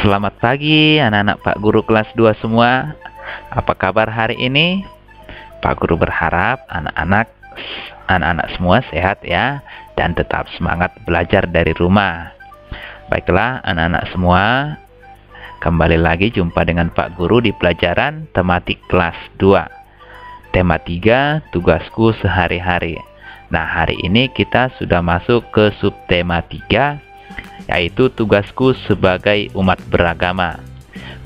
Selamat pagi anak-anak Pak Guru kelas 2 semua. Apa kabar hari ini? Pak Guru berharap anak-anak semua sehat ya, dan tetap semangat belajar dari rumah. Baiklah anak-anak semua, kembali lagi jumpa dengan Pak Guru di pelajaran tematik kelas 2. Tema 3, tugasku sehari-hari. Nah, hari ini kita sudah masuk ke subtema 3, yaitu tugasku sebagai umat beragama.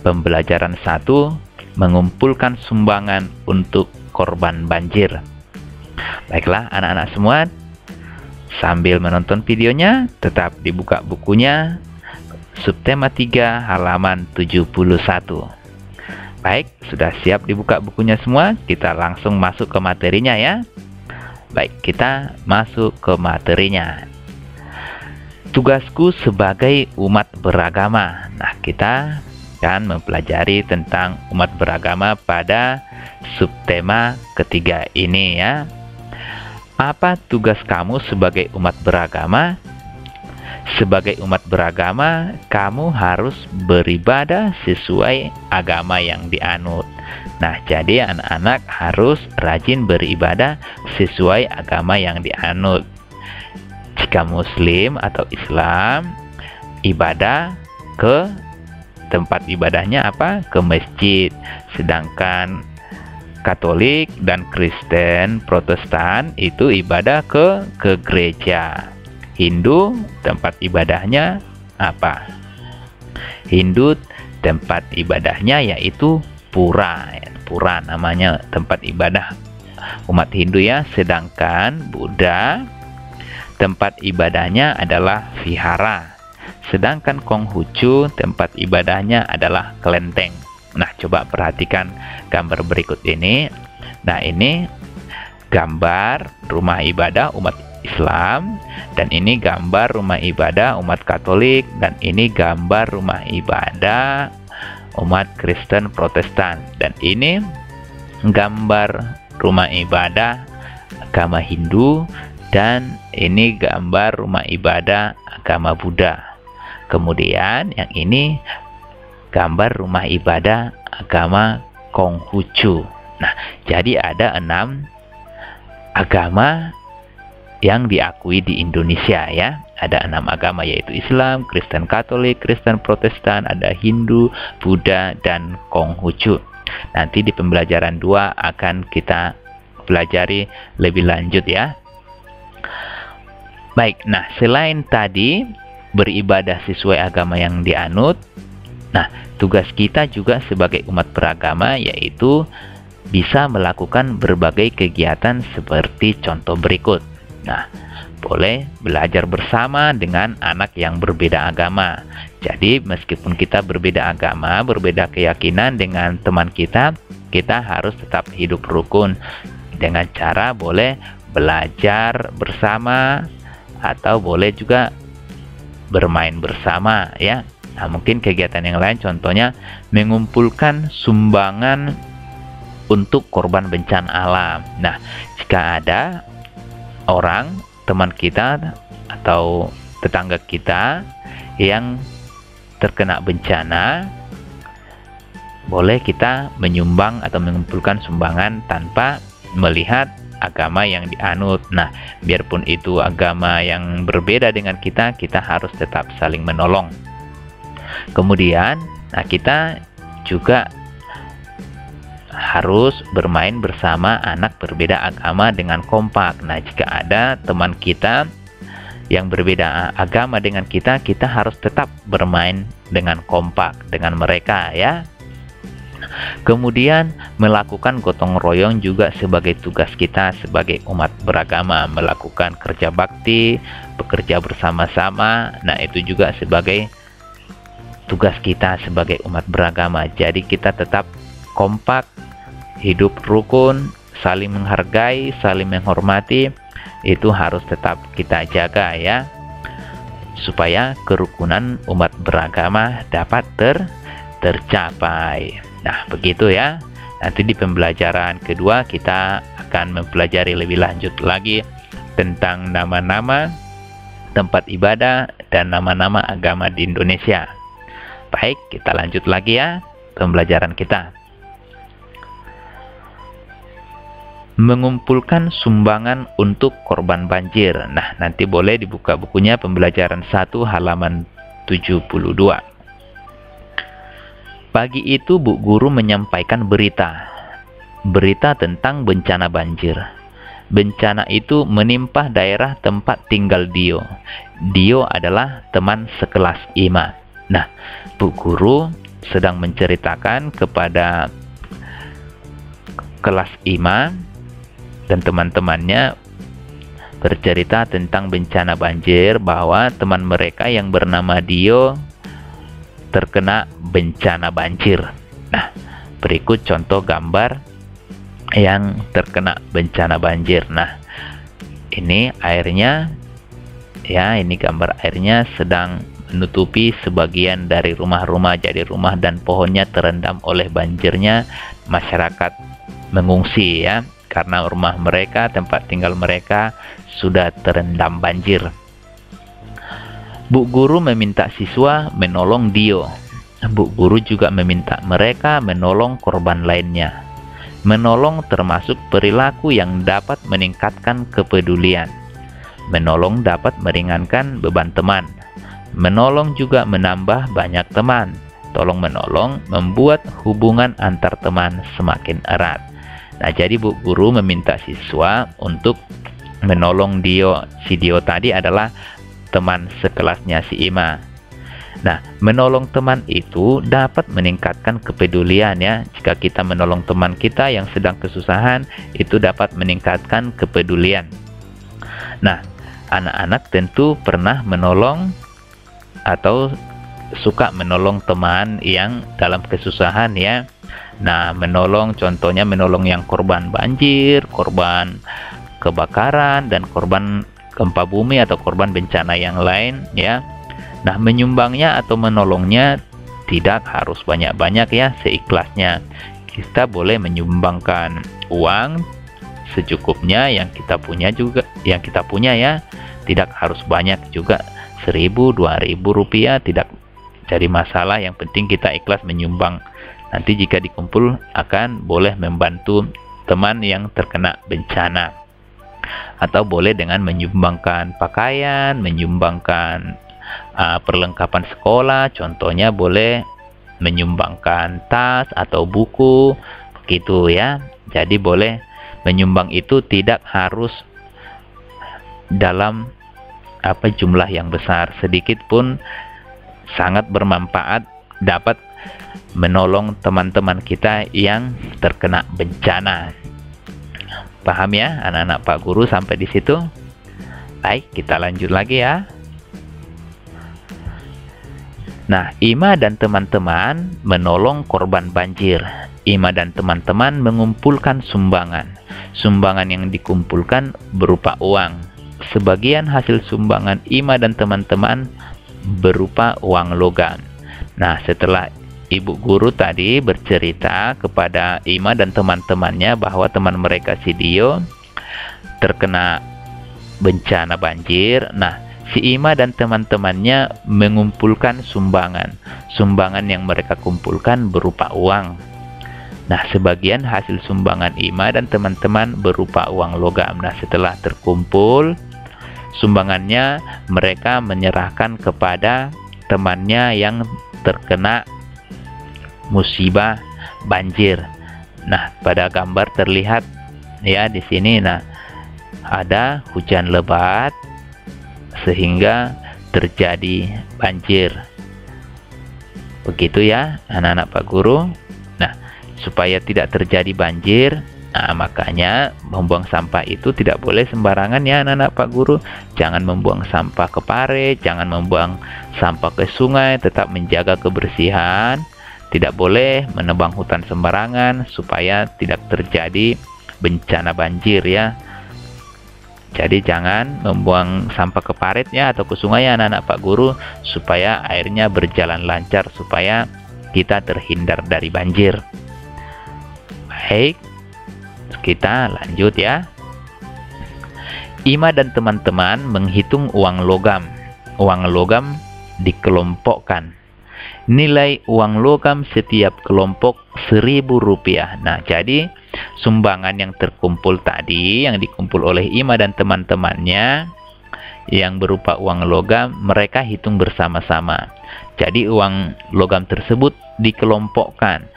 Pembelajaran 1, mengumpulkan sumbangan untuk korban banjir. Baiklah anak-anak semua, sambil menonton videonya, tetap dibuka bukunya, subtema 3 halaman 71. Baik, sudah siap dibuka bukunya semua? Kita langsung masuk ke materinya ya. Baik, kita masuk ke materinya. Tugasku sebagai umat beragama. Nah, kita akan mempelajari tentang umat beragama pada subtema ketiga ini ya. Apa tugas kamu sebagai umat beragama? Sebagai umat beragama, kamu harus beribadah sesuai agama yang dianut. Nah, jadi anak-anak harus rajin beribadah sesuai agama yang dianut. Jika Muslim atau Islam, ibadah ke tempat ibadahnya apa? Ke masjid. Sedangkan Katolik dan Kristen Protestan itu ibadah ke gereja. Hindu tempat ibadahnya apa? Hindu tempat ibadahnya yaitu pura. Pura namanya tempat ibadah umat Hindu ya. Sedangkan Buddha tempat ibadahnya adalah vihara. Sedangkan Konghucu tempat ibadahnya adalah kelenteng. Nah, coba perhatikan gambar berikut ini. Nah, ini gambar rumah ibadah umat Islam, dan ini gambar rumah ibadah umat Katolik, dan ini gambar rumah ibadah umat Kristen Protestan, dan ini gambar rumah ibadah agama Hindu, dan ini gambar rumah ibadah agama Buddha. Kemudian yang ini gambar rumah ibadah agama Konghucu. Nah, jadi ada 6 agama yang diakui di Indonesia ya. Ada 6 agama, yaitu Islam, Kristen Katolik, Kristen Protestan, ada Hindu, Buddha, dan Konghucu. Nanti di pembelajaran 2 akan kita pelajari lebih lanjut ya. Baik, nah selain tadi beribadah sesuai agama yang dianut, nah tugas kita juga sebagai umat beragama yaitu bisa melakukan berbagai kegiatan seperti contoh berikut. Nah, boleh belajar bersama dengan anak yang berbeda agama. Jadi meskipun kita berbeda agama, berbeda keyakinan dengan teman kita, kita harus tetap hidup rukun dengan cara boleh belajar bersama, atau boleh juga bermain bersama ya. Nah, mungkin kegiatan yang lain contohnya mengumpulkan sumbangan untuk korban bencana alam. Nah, jika ada orang, teman kita atau tetangga kita yang terkena bencana, boleh kita menyumbang atau mengumpulkan sumbangan tanpa melihat agama yang dianut. Nah, biarpun itu agama yang berbeda dengan kita, kita harus tetap saling menolong. Kemudian, nah kita juga harus bermain bersama anak berbeda agama dengan kompak. Nah, jika ada teman kita yang berbeda agama dengan kita, kita harus tetap bermain dengan kompak dengan mereka ya. Kemudian melakukan gotong royong juga sebagai tugas kita sebagai umat beragama, melakukan kerja bakti, bekerja bersama-sama. Nah, itu juga sebagai tugas kita sebagai umat beragama. Jadi kita tetap kompak, hidup rukun, saling menghargai, saling menghormati, itu harus tetap kita jaga ya, supaya kerukunan umat beragama dapat tercapai. Nah, begitu ya. Nanti di pembelajaran kedua kita akan mempelajari lebih lanjut lagi tentang nama-nama tempat ibadah dan nama-nama agama di Indonesia. Baik, kita lanjut lagi ya pembelajaran kita. Mengumpulkan sumbangan untuk korban banjir. Nah, nanti boleh dibuka bukunya pembelajaran 1 halaman 72. Pagi itu Bu Guru menyampaikan berita tentang bencana banjir. Bencana itu menimpa daerah tempat tinggal Dio. Dio adalah teman sekelas Ima. Nah, Bu Guru sedang menceritakan kepada kelas Ima dan teman-temannya, bercerita tentang bencana banjir, bahwa teman mereka yang bernama Dio terkena bencana banjir. Nah, berikut contoh gambar yang terkena bencana banjir. Nah, ini airnya ya, ini gambar airnya sedang menutupi sebagian dari rumah-rumah. Jadi rumah dan pohonnya terendam oleh banjirnya. Masyarakat mengungsi ya, karena rumah mereka, tempat tinggal mereka sudah terendam banjir. Bu Guru meminta siswa menolong Dio. Bu Guru juga meminta mereka menolong korban lainnya. Menolong termasuk perilaku yang dapat meningkatkan kepedulian. Menolong dapat meringankan beban teman. Menolong juga menambah banyak teman. Tolong-menolong membuat hubungan antar teman semakin erat. Nah, jadi Bu Guru meminta siswa untuk menolong Dio. Si Dio tadi adalah teman sekelasnya si Ima. Nah, menolong teman itu dapat meningkatkan kepedulian ya. Jika kita menolong teman kita yang sedang kesusahan, itu dapat meningkatkan kepedulian. Nah, anak-anak tentu pernah menolong atau suka menolong teman yang dalam kesusahan ya. Nah, menolong contohnya menolong yang korban banjir, korban kebakaran, dan korban gempa bumi atau korban bencana yang lain ya. Nah, menyumbangnya atau menolongnya tidak harus banyak-banyak ya, seikhlasnya. Kita boleh menyumbangkan uang secukupnya yang kita punya ya. Tidak harus banyak juga, 1.000, 2.000 rupiah tidak jadi masalah. Yang penting kita ikhlas menyumbang. Nanti jika dikumpul akan boleh membantu teman yang terkena bencana. Atau boleh dengan menyumbangkan pakaian, menyumbangkan perlengkapan sekolah. Contohnya boleh menyumbangkan tas atau buku, begitu ya. Jadi boleh menyumbang itu tidak harus dalam jumlah yang besar. Sedikit pun sangat bermanfaat, dapat menolong teman-teman kita yang terkena bencana. Paham ya anak-anak Pak Guru sampai di situ? Baik, kita lanjut lagi ya. Nah, Ima dan teman-teman menolong korban banjir. Ima dan teman-teman mengumpulkan sumbangan. Sumbangan yang dikumpulkan berupa uang. Sebagian hasil sumbangan Ima dan teman-teman berupa uang logam. Nah, setelah Ibu Guru tadi bercerita kepada Ima dan teman-temannya bahwa teman mereka si Dio terkena bencana banjir. Nah, si Ima dan teman-temannya mengumpulkan sumbangan. Sumbangan yang mereka kumpulkan berupa uang. Nah, sebagian hasil sumbangan Ima dan teman-teman berupa uang logam. Nah, setelah terkumpul sumbangannya, mereka menyerahkan kepada temannya yang terkena musibah banjir. Nah, pada gambar terlihat ya di sini. Nah, ada hujan lebat sehingga terjadi banjir. Begitu ya anak-anak Pak Guru. Nah, supaya tidak terjadi banjir, makanya membuang sampah itu tidak boleh sembarangan ya anak-anak Pak Guru. Jangan membuang sampah ke parit, jangan membuang sampah ke sungai, tetap menjaga kebersihan. Tidak boleh menebang hutan sembarangan supaya tidak terjadi bencana banjir ya. Jadi jangan membuang sampah ke parit ya atau ke sungai ya anak-anak Pak Guru, supaya airnya berjalan lancar, supaya kita terhindar dari banjir. Baik, kita lanjut ya. Ima dan teman-teman menghitung uang logam. Uang logam dikelompokkan. nilai uang logam setiap kelompok Rp1.000. Nah, jadi sumbangan yang terkumpul tadi, yang dikumpul oleh Ima dan teman-temannya, yang berupa uang logam, mereka hitung bersama-sama. Jadi uang logam tersebut dikelompokkan.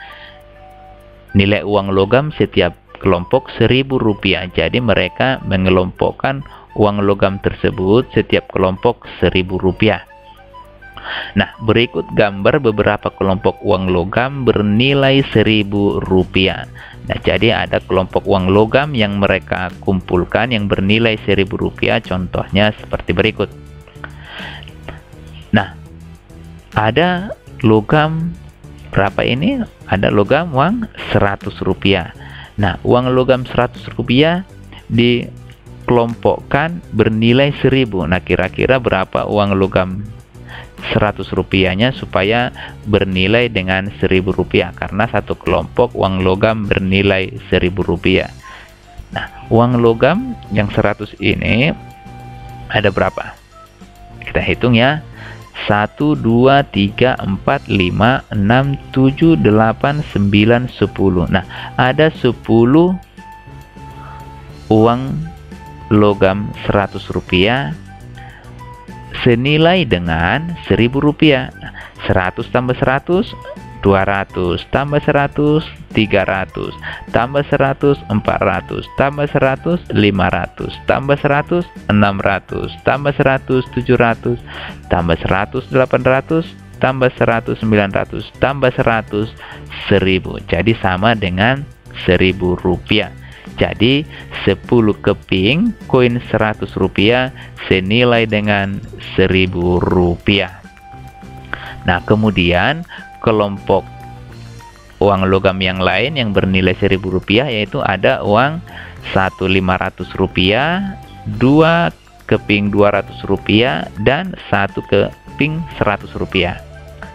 Nilai uang logam setiap kelompok Rp1.000. Jadi mereka mengelompokkan uang logam tersebut setiap kelompok Rp1.000. Nah, berikut gambar beberapa kelompok uang logam bernilai Rp1.000. Nah, jadi ada kelompok uang logam yang mereka kumpulkan yang bernilai Rp1.000. Contohnya seperti berikut. Nah, ada logam berapa ini? Ada logam uang Rp100. Nah, uang logam Rp100 dikelompokkan bernilai 1.000. Nah, kira-kira berapa uang logam Rp100-nya supaya bernilai dengan Rp1.000, karena satu kelompok uang logam bernilai Rp1.000. Nah, uang logam yang 100 ini ada berapa? Kita hitung ya. 1, 2, 3, 4, 5, 6, 7, 8, 9, 10. Nah, ada 10 uang logam Rp100 senilai dengan Rp1.000. 100 tambah 100, 200, tambah 100, 300, tambah 100, 400, tambah 100, 500, tambah 100, 600, tambah 100, 700, tambah 100, 800, tambah 100, 900, tambah 100, 1.000. Jadi sama dengan Rp1.000. Jadi 10 keping koin Rp100 senilai dengan Rp1.000. Nah, kemudian kelompok uang logam yang lain yang bernilai Rp1.000 yaitu ada uang 1 Rp500, 2 keping Rp200 dan 1 keping Rp100.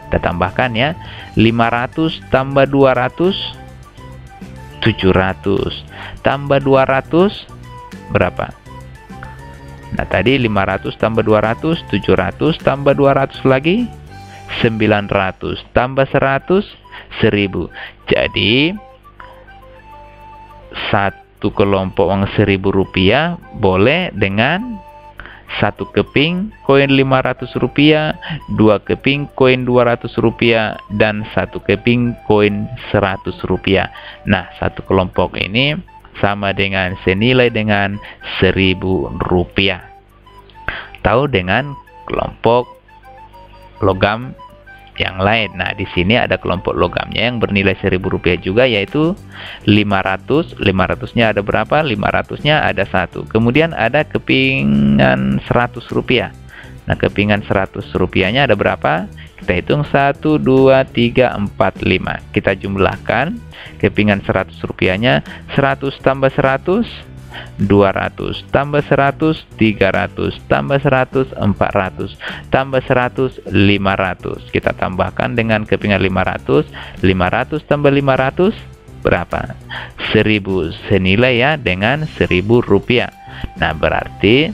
Kita tambahkan ya. 500 tambah 200, 700, tambah 200 berapa? Nah, tadi 500 tambah 200, 700, tambah 200 lagi 900, tambah 100, 1.000. Jadi satu kelompok uang Rp1.000 boleh dengan 1 keping koin Rp500, 2 keping koin Rp200 dan 1 keping koin Rp100. Nah, satu kelompok ini sama dengan senilai dengan Rp1.000. Tahu dengan kelompok logam yang lain. Nah, di sini ada kelompok logamnya yang bernilai Rp1.000 juga, yaitu 500. 500-nya ada berapa? 500-nya ada 1. Kemudian ada kepingan Rp100. Nah, kepingan Rp100-nya ada berapa? Kita hitung 1, 2, 3, 4, 5. Kita jumlahkan kepingan Rp100-nya. 100 tambah 100, 200, tambah 100, 300, tambah 100, 400, tambah 100, 500. Kita tambahkan dengan kepingan 500. 500 tambah 500 berapa? 1.000 senilai ya dengan Rp1.000. Nah, berarti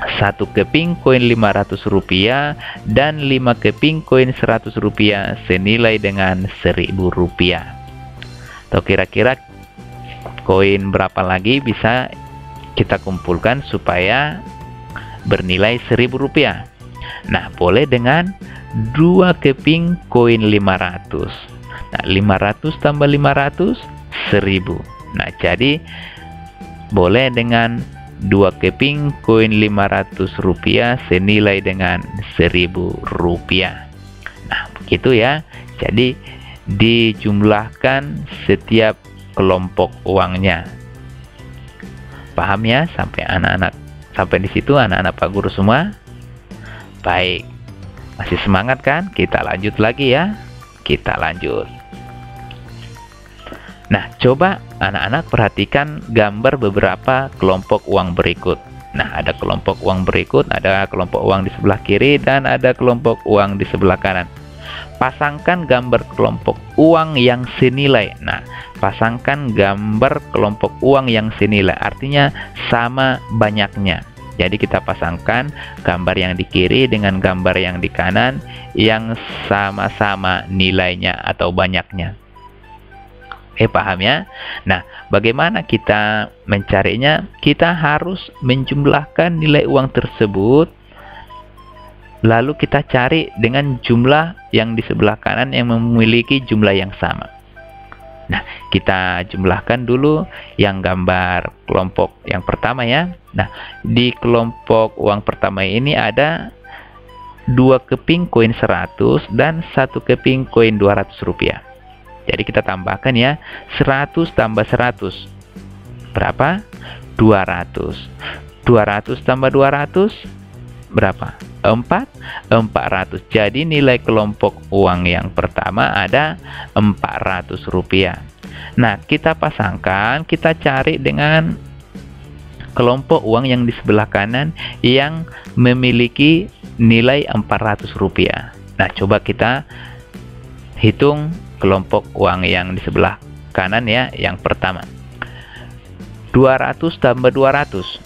1 keping koin Rp500 dan 5 keping koin Rp100 senilai dengan Rp1.000. Atau kira-kira koin berapa lagi bisa kita kumpulkan supaya bernilai Rp1.000? Nah, boleh dengan 2 keping koin 500. Nah, 500 tambah 500, 1.000. Nah, jadi boleh dengan 2 keping koin Rp500 senilai dengan Rp1.000. Nah, begitu ya. Jadi dijumlahkan setiap kelompok uangnya. Paham ya sampai anak-anak? Sampai di situ anak-anak Pak Guru semua? Baik. Masih semangat kan? Kita lanjut lagi ya. Kita lanjut. Nah, coba anak-anak perhatikan gambar beberapa kelompok uang berikut. Nah, ada kelompok uang berikut, ada kelompok uang di sebelah kiri dan ada kelompok uang di sebelah kanan. Pasangkan gambar kelompok uang yang senilai. Nah, pasangkan gambar kelompok uang yang senilai, artinya sama banyaknya. Jadi kita pasangkan gambar yang di kiri dengan gambar yang di kanan yang sama-sama nilainya atau banyaknya. Paham ya? Nah, bagaimana kita mencarinya? Kita harus menjumlahkan nilai uang tersebut, lalu kita cari dengan jumlah yang di sebelah kanan yang memiliki jumlah yang sama. Nah, kita jumlahkan dulu yang gambar kelompok yang pertama ya. Nah, di kelompok uang pertama ini ada 2 keping koin 100 dan 1 keping koin 200 rupiah. Jadi kita tambahkan ya, 100 tambah 100. Berapa? 200. 200 tambah 200 berapa? 400. Jadi nilai kelompok uang yang pertama ada 400 rupiah. Nah, kita pasangkan, kita cari dengan kelompok uang yang di sebelah kanan yang memiliki nilai 400 rupiah. Nah, coba kita hitung kelompok uang yang di sebelah kanan ya, yang pertama. 200 tambah 200.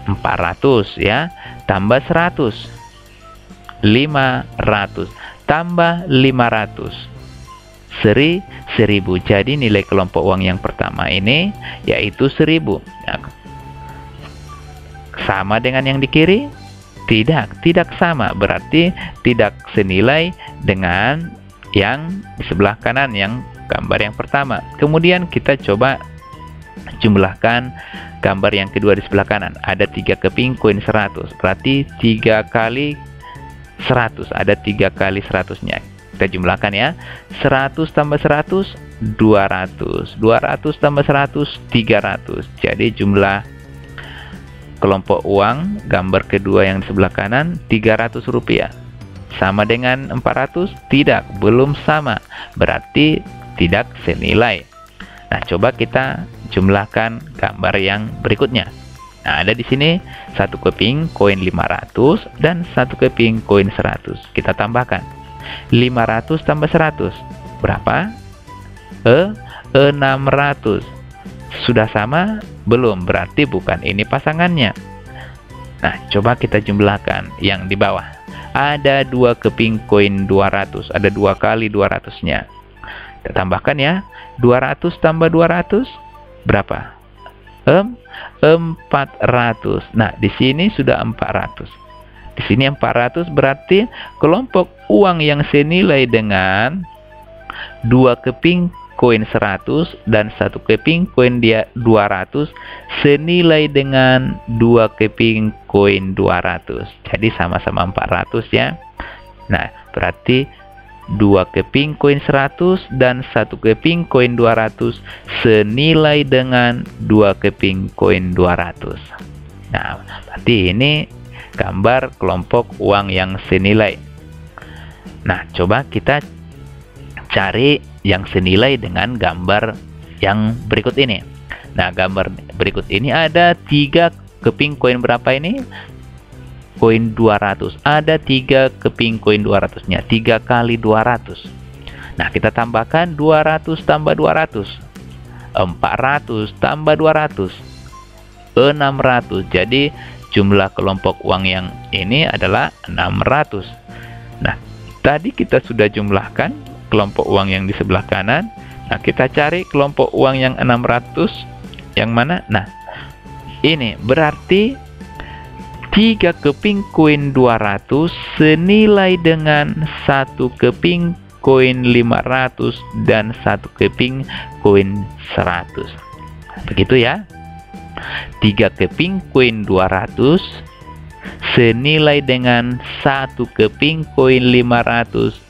400 ya, tambah 100. 500 tambah 500. 1000. Jadi nilai kelompok uang yang pertama ini yaitu 1000. Nah, sama dengan yang di kiri? Tidak sama. Berarti tidak senilai dengan yang di sebelah kanan, yang gambar yang pertama. Kemudian kita coba jumlahkan gambar yang kedua di sebelah kanan. Ada 3 keping koin 100. Berarti 3 kali 100. Ada 3 kali 100-nya. Kita jumlahkan ya. 100 tambah 100, 200. 200 tambah 100, 300. Jadi jumlah kelompok uang gambar kedua yang di sebelah kanan 300 rupiah. Sama dengan 400? Tidak, belum sama. Berarti tidak senilai. Nah, coba kita jumlahkan gambar yang berikutnya. Nah, ada di sini 1 keping koin 500 dan 1 keping koin 100. Kita tambahkan. 500 tambah 100. Berapa? 600. Sudah sama? Belum, berarti bukan ini pasangannya. Nah, coba kita jumlahkan yang di bawah. Ada 2 keping koin 200. Ada 2 kali 200-nya. Kita tambahkan ya. 200 tambah 200. Berapa? 400. Nah, di sini sudah 400. Di sini 400 berarti kelompok uang yang senilai dengan 2 keping koin 100 dan 1 keping koin 200 senilai dengan 2 keping koin 200. Jadi sama-sama 400 ya. Nah, berarti 2 keping koin 100 dan 1 keping koin 200 senilai dengan 2 keping koin 200. Nah, berarti ini gambar kelompok uang yang senilai. Nah, coba kita cari yang senilai dengan gambar yang berikut ini. Nah, gambar berikut ini ada 3 keping koin berapa ini? Koin 200. Ada 3 keping koin 200-nya. 3 kali 200. Nah, kita tambahkan 200 tambah 200. 400 tambah 200. 600. Jadi, jumlah kelompok uang yang ini adalah 600. Nah, tadi kita sudah jumlahkan kelompok uang yang di sebelah kanan. Nah, kita cari kelompok uang yang 600 yang mana? Nah, ini berarti 3 keping koin 200 senilai dengan 1 keping koin 500 dan 1 keping koin 100. Begitu ya. 3 keping koin 200 senilai dengan 1 keping koin 500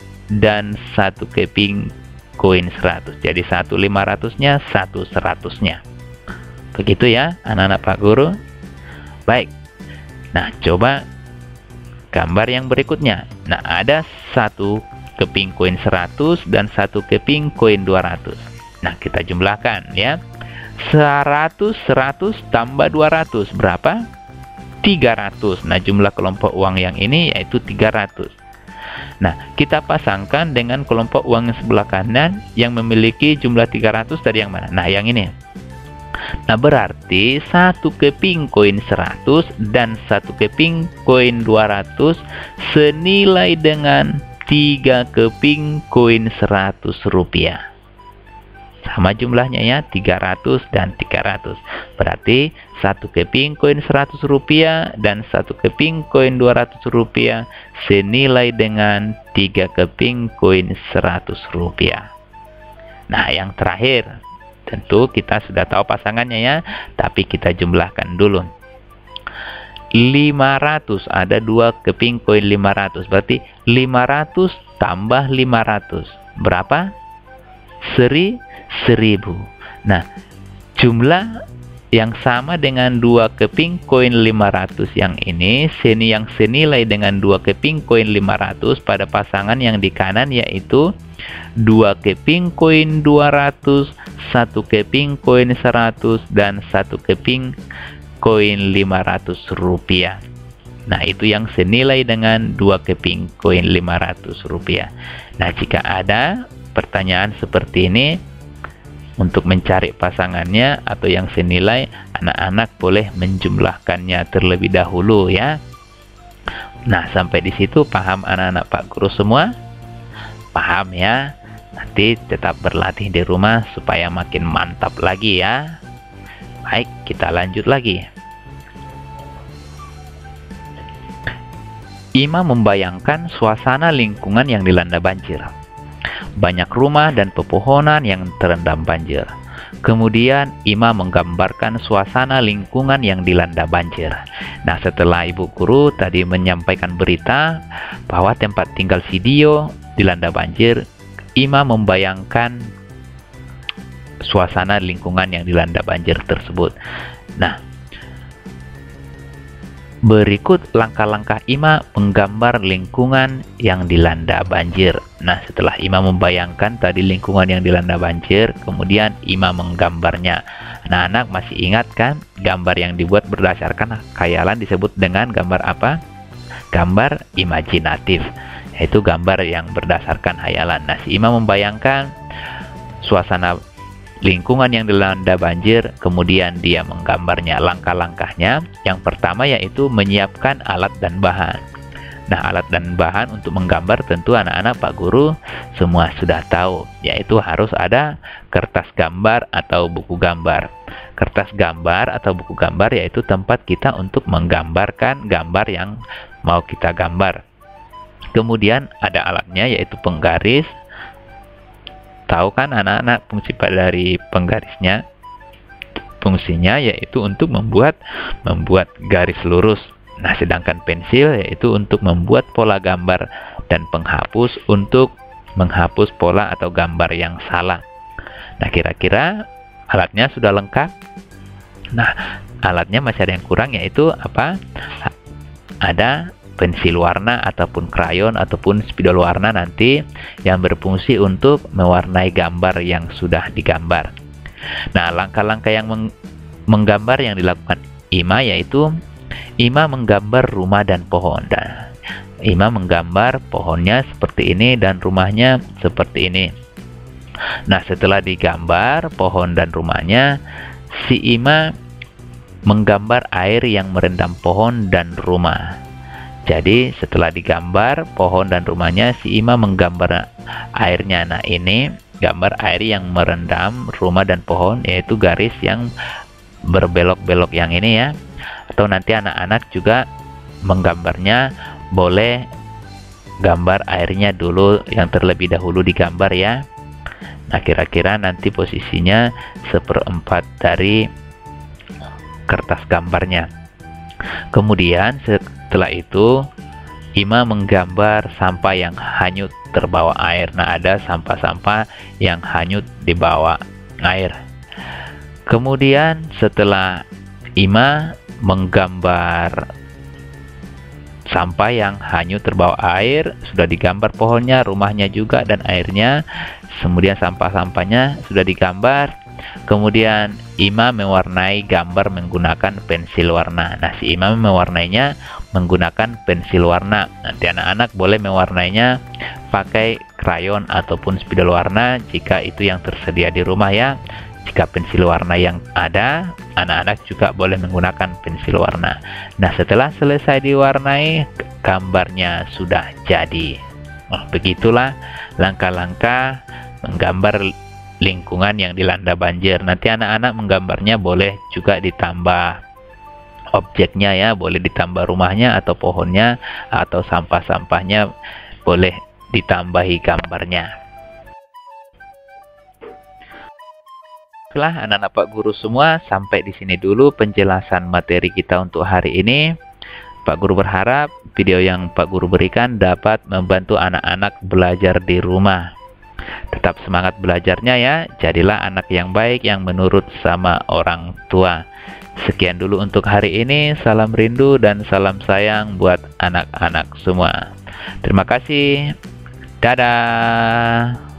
dan 1 keping koin 100. Jadi 1 500-nya, 1 100-nya. Begitu ya, anak-anak Pak Guru. Baik. Nah, coba gambar yang berikutnya. Nah, ada 1 keping koin 100 dan 1 keping koin 200. Nah, kita jumlahkan ya. 100 tambah 200 berapa? 300. Nah, jumlah kelompok uang yang ini yaitu 300. Nah, kita pasangkan dengan kelompok uang yang sebelah kanan yang memiliki jumlah 300 dari yang mana? Nah, yang ini. Nah, berarti satu keping koin 100 dan satu keping koin 200 senilai dengan 3 keping koin 100 rupiah. Sama jumlahnya ya, 300 dan 300. Berarti satu keping koin 100 rupiah dan satu keping koin 200 rupiah senilai dengan 3 keping koin 100 rupiah. Nah, yang terakhir, tentu kita sudah tahu pasangannya ya, tapi kita jumlahkan dulu. 500, ada 2 keping koin 500, berarti 500 tambah 500. Berapa? 1000. Nah, jumlah yang sama dengan 2 keping koin 500 yang ini, yang senilai dengan 2 keping koin 500 pada pasangan yang di kanan, yaitu 2 keping koin 200, 1 keping koin 100, dan 1 keping koin 500 rupiah. Nah, itu yang senilai dengan 2 keping koin 500 rupiah. Nah, jika ada pertanyaan seperti ini, untuk mencari pasangannya atau yang senilai, anak-anak boleh menjumlahkannya terlebih dahulu ya. Nah, sampai di situ paham anak-anak Pak Guru semua? Paham ya? Nanti tetap berlatih di rumah supaya makin mantap lagi ya. Baik, kita lanjut lagi. Ima membayangkan suasana lingkungan yang dilanda banjir. Banyak rumah dan pepohonan yang terendam banjir. Kemudian Ima menggambarkan suasana lingkungan yang dilanda banjir. Nah, setelah Ibu Guru tadi menyampaikan berita bahwa tempat tinggal si Dio dilanda banjir, Ima membayangkan suasana lingkungan yang dilanda banjir tersebut. Nah, berikut langkah-langkah Ima menggambar lingkungan yang dilanda banjir. Nah, setelah Ima membayangkan tadi lingkungan yang dilanda banjir, kemudian Ima menggambarnya. Nah, anak masih ingat kan gambar yang dibuat berdasarkan khayalan disebut dengan gambar apa? Gambar imajinatif, yaitu gambar yang berdasarkan khayalan. Nah, si Ima membayangkan suasana lingkungan yang dilanda banjir, kemudian dia menggambarnya. Langkah-langkahnya, yang pertama yaitu menyiapkan alat dan bahan. Nah, alat dan bahan untuk menggambar tentu anak-anak Pak Guru semua sudah tahu, yaitu harus ada kertas gambar atau buku gambar. Kertas gambar atau buku gambar yaitu tempat kita untuk menggambarkan gambar yang mau kita gambar. Kemudian ada alatnya yaitu penggaris. Tahu kan anak-anak fungsi dari penggarisnya? Fungsinya yaitu untuk membuat garis lurus. Nah, sedangkan pensil yaitu untuk membuat pola gambar, dan penghapus untuk menghapus pola atau gambar yang salah. Nah, kira-kira alatnya sudah lengkap? Nah, alatnya masih ada yang kurang, yaitu apa? Ada pensil warna ataupun krayon ataupun spidol warna nanti yang berfungsi untuk mewarnai gambar yang sudah digambar. Nah, langkah-langkah yang menggambar yang dilakukan Ima yaitu Ima menggambar rumah dan pohon. Dan Ima menggambar pohonnya seperti ini dan rumahnya seperti ini. Nah, setelah digambar pohon dan rumahnya, si Ima menggambar air yang merendam pohon dan rumah. Jadi setelah digambar pohon dan rumahnya, si Ima menggambar airnya. Nah, ini gambar air yang merendam rumah dan pohon, yaitu garis yang berbelok-belok yang ini ya. Atau nanti anak-anak juga menggambarnya boleh gambar airnya dulu yang terlebih dahulu digambar ya. Nah, kira-kira nanti posisinya 1/4 dari kertas gambarnya. Kemudian setelah itu Ima menggambar sampah yang hanyut terbawa air. Nah, ada sampah-sampah yang hanyut di bawah air. Kemudian setelah Ima menggambar sampah yang hanyut terbawa air, sudah digambar pohonnya, rumahnya juga, dan airnya. Kemudian sampah-sampahnya sudah digambar. Kemudian Ima mewarnai gambar menggunakan pensil warna. Nah, si Ima mewarnainya menggunakan pensil warna. Nanti anak-anak boleh mewarnainya pakai krayon ataupun spidol warna jika itu yang tersedia di rumah ya. Jika pensil warna yang ada, anak-anak juga boleh menggunakan pensil warna. Nah, setelah selesai diwarnai, gambarnya sudah jadi. Nah, begitulah langkah-langkah menggambar lingkungan yang dilanda banjir. Nanti anak-anak menggambarnya boleh juga ditambah objeknya ya, boleh ditambah rumahnya atau pohonnya atau sampah-sampahnya, boleh ditambahi gambarnya. Baiklah anak-anak Pak Guru semua, sampai di sini dulu penjelasan materi kita untuk hari ini. Pak Guru berharap video yang Pak Guru berikan dapat membantu anak-anak belajar di rumah. Tetap semangat belajarnya ya, jadilah anak yang baik yang menurut sama orang tua. Sekian dulu untuk hari ini, salam rindu dan salam sayang buat anak-anak semua. Terima kasih, dadah.